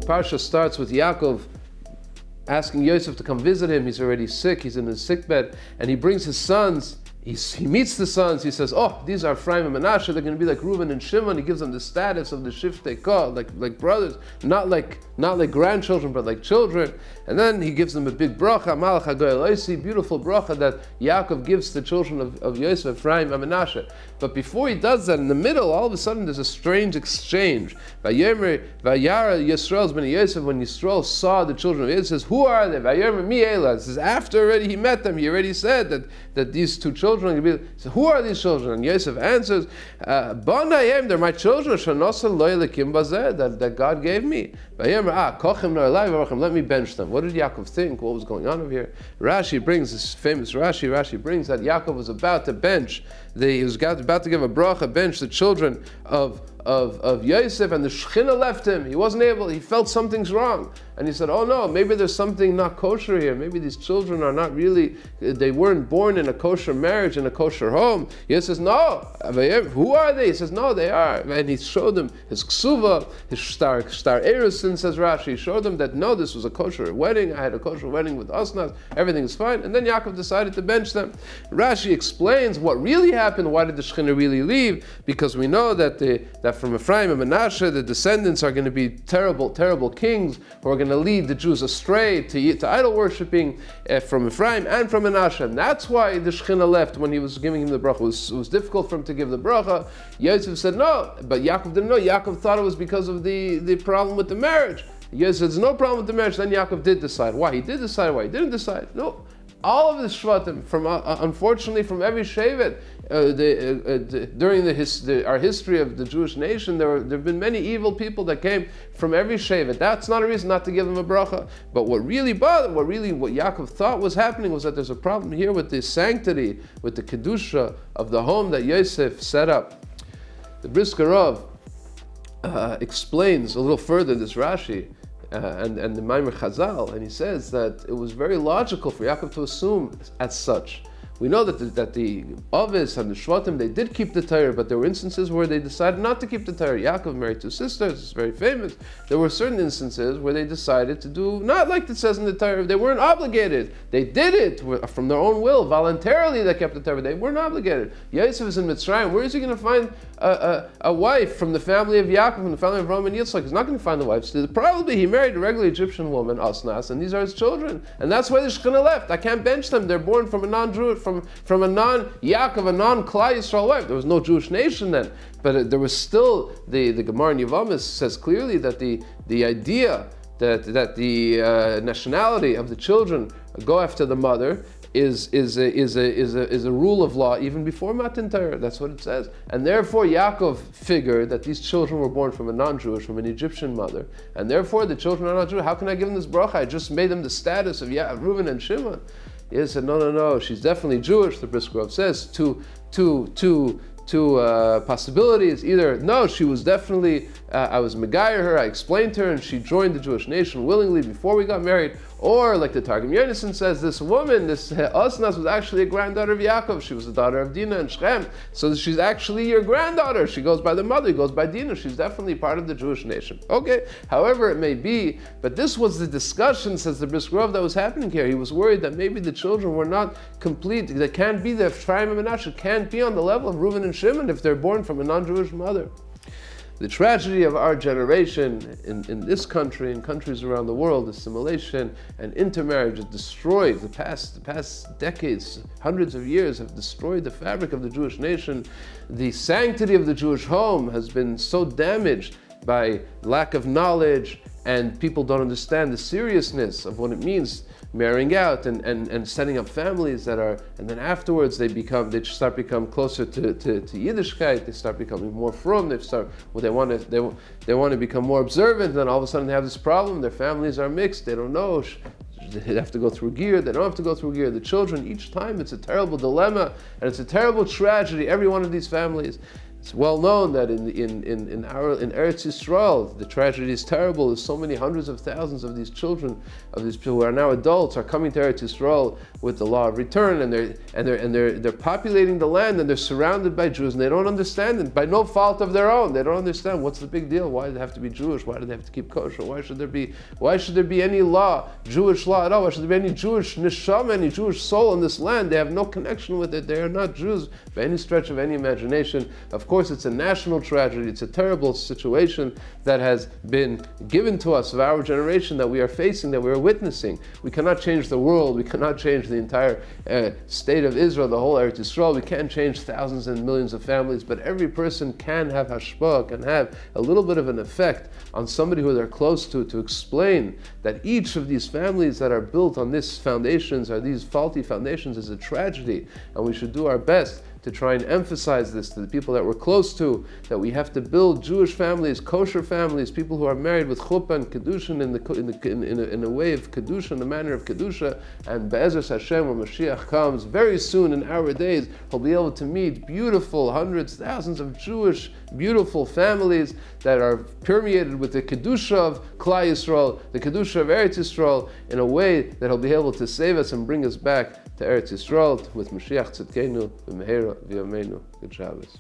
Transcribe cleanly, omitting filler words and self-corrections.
Parsha starts with Yaakov asking Yosef to come visit him. He's already sick, he's in his sickbed, and he brings his sons. He meets the sons, he says, oh, these are Ephraim and Menashe, they're going to be like Reuben and Shimon. He gives them the status of the Shiftei Kol, like brothers, not like grandchildren, but like children. And then he gives them a big bracha, Malach HaGoel Oisi, beautiful bracha that Yaakov gives to the children of Yosef, Ephraim and Menashe. But before he does that, in the middle, all of a sudden there's a strange exchange. Vayemer, Vayara Yisrael's ben Yosef, when Yisrael saw the children of Israel, says, who are they? Vayemer mi Ela. It says, after already he met them, he already said that these two children. So who are these children? And Yosef answers, Banayim, they're my children, that God gave me. Let me bench them. What did Yaakov think? What was going on over here? Rashi brings this famous Rashi brings that Yaakov was about to bench. He was about to give a bracha, bench the children of Yosef, and the Shechina left him. He wasn't able, he felt something's wrong. And he said, oh no, maybe there's something not kosher here. Maybe these children are not really, they weren't born in a kosher marriage, in a kosher home. Yosef says, no. Who are they? He says, no, they are. And he showed them his ksuva, his star erusin, says Rashi. He showed them that no, this was a kosher wedding. I had a kosher wedding with Asnas. Everything is fine. And then Yaakov decided to bench them. Rashi explains what really happened. Why did the Shechina really leave? Because we know that from Ephraim and Menashe, the descendants are going to be terrible, terrible kings who are going to lead the Jews astray to idol worshipping from Ephraim and from Menashe. And that's why the Shechina left when he was giving him the bracha. It was difficult for him to give the bracha. Yosef said no, but Yaakov didn't know. Yaakov thought it was because of the problem with the marriage. Yosef said there's no problem with the marriage. Then Yaakov did decide. Why he did decide, why he didn't decide. No. All of the Shvatim, from unfortunately from every Shevet, during our history of the Jewish nation, there have been many evil people that came from every Shevet. That's not a reason not to give them a bracha. But what Yaakov thought was happening was that there's a problem here with the sanctity, with the kedusha of the home that Yosef set up. The Brisker Rav explains a little further this Rashi. And the Maimer Chazal, and he says that it was very logical for Yaakov to assume as such. We know that the Avis and the Shvatim, they did keep the Torah, but there were instances where they decided not to keep the Torah. Yaakov married two sisters, it's very famous. There were certain instances where they decided to do, not like it says in the Torah, they weren't obligated. They did it from their own will, voluntarily they kept the Torah, they weren't obligated. Yosef is in Mitzrayim, where is he going to find a wife from the family of Yaakov, from the family of Avraham and Yitzchak? He's not going to find the wife. So probably he married a regular Egyptian woman, Asnas, and these are his children. And that's why the Shechina left. I can't bench them. They're born from a non-Jew, from a non-Yaakov, a non-Klal Yisrael wife. There was no Jewish nation then, but there was still, the Gemara in Yevamos says clearly that the idea that the nationality of the children go after the mother is a rule of law even before Matan Torah. That's what it says. And therefore Yaakov figured that these children were born from a non-Jewish, from an Egyptian mother, and therefore the children are not Jewish. How can I give them this bracha? I just made them the status of Reuben and Shimon. He said, no, she's definitely Jewish. The Brisker Rav says two possibilities. Either, no, she was definitely, I was Megayer her, I explained to her, and she joined the Jewish nation willingly before we got married. Or, like the Targum Yonason says, this woman, this Asnas, was actually a granddaughter of Yaakov. She was the daughter of Dinah and Shechem. So she's actually your granddaughter. She goes by the mother, he goes by Dinah. She's definitely part of the Jewish nation. Okay, however it may be, but this was the discussion, says the Brisker Rav, that was happening here. He was worried that maybe the children were not complete. They can't be the Ephraim and Menashe, can't be on the level of Reuben and Shimon if they're born from a non-Jewish mother. The tragedy of our generation in this country and countries around the world, assimilation and intermarriage has destroyed the past decades, hundreds of years have destroyed the fabric of the Jewish nation. The sanctity of the Jewish home has been so damaged by lack of knowledge, and people don't understand the seriousness of what it means marrying out and setting up families that are, and then afterwards they start become closer to Yiddishkeit. They start becoming more frum. They want to become more observant. And then all of a sudden they have this problem. Their families are mixed. They don't know. They have to go through gear. They don't have to go through gear. The children, each time, it's a terrible dilemma and it's a terrible tragedy. Every one of these families. It's well known that in Eretz Yisrael, the tragedy is terrible. There's so many hundreds of thousands of these children, of these people who are now adults, are coming to Eretz Yisrael with the law of return, and they're populating the land, and they're surrounded by Jews, and they don't understand it by no fault of their own. They don't understand what's the big deal. Why do they have to be Jewish? Why do they have to keep kosher? Why should there be any law, Jewish law at all? Why should there be any Jewish neshama, any Jewish soul in this land? They have no connection with it. They are not Jews by any stretch of any imagination. Of course, it's a national tragedy. It's a terrible situation that has been given to us of our generation, that we are facing, that we are witnessing. We cannot change the world. We cannot change the entire state of Israel, the whole Eretz Yisrael. We can't change thousands and millions of families, but every person can have hashpah, can have a little bit of an effect on somebody who they're close to explain that each of these families that are built on these foundations, or these faulty foundations, is a tragedy, and we should do our best to try and emphasize this to the people that we're close to, that we have to build Jewish families, kosher families, people who are married with chuppah and kedushin in a way of kedusha, in the manner of kedusha, and be'ezras Hashem, when Mashiach comes very soon in our days, he'll be able to meet beautiful hundreds, thousands of Jewish beautiful families that are permeated with the kedusha of Klal Yisrael, the kedusha of Eretz Yisrael, in a way that he'll be able to save us and bring us back to Eretz Yisrael with Mashiach Tzidkenu v'mehera v'yameinu. Good Shabbos.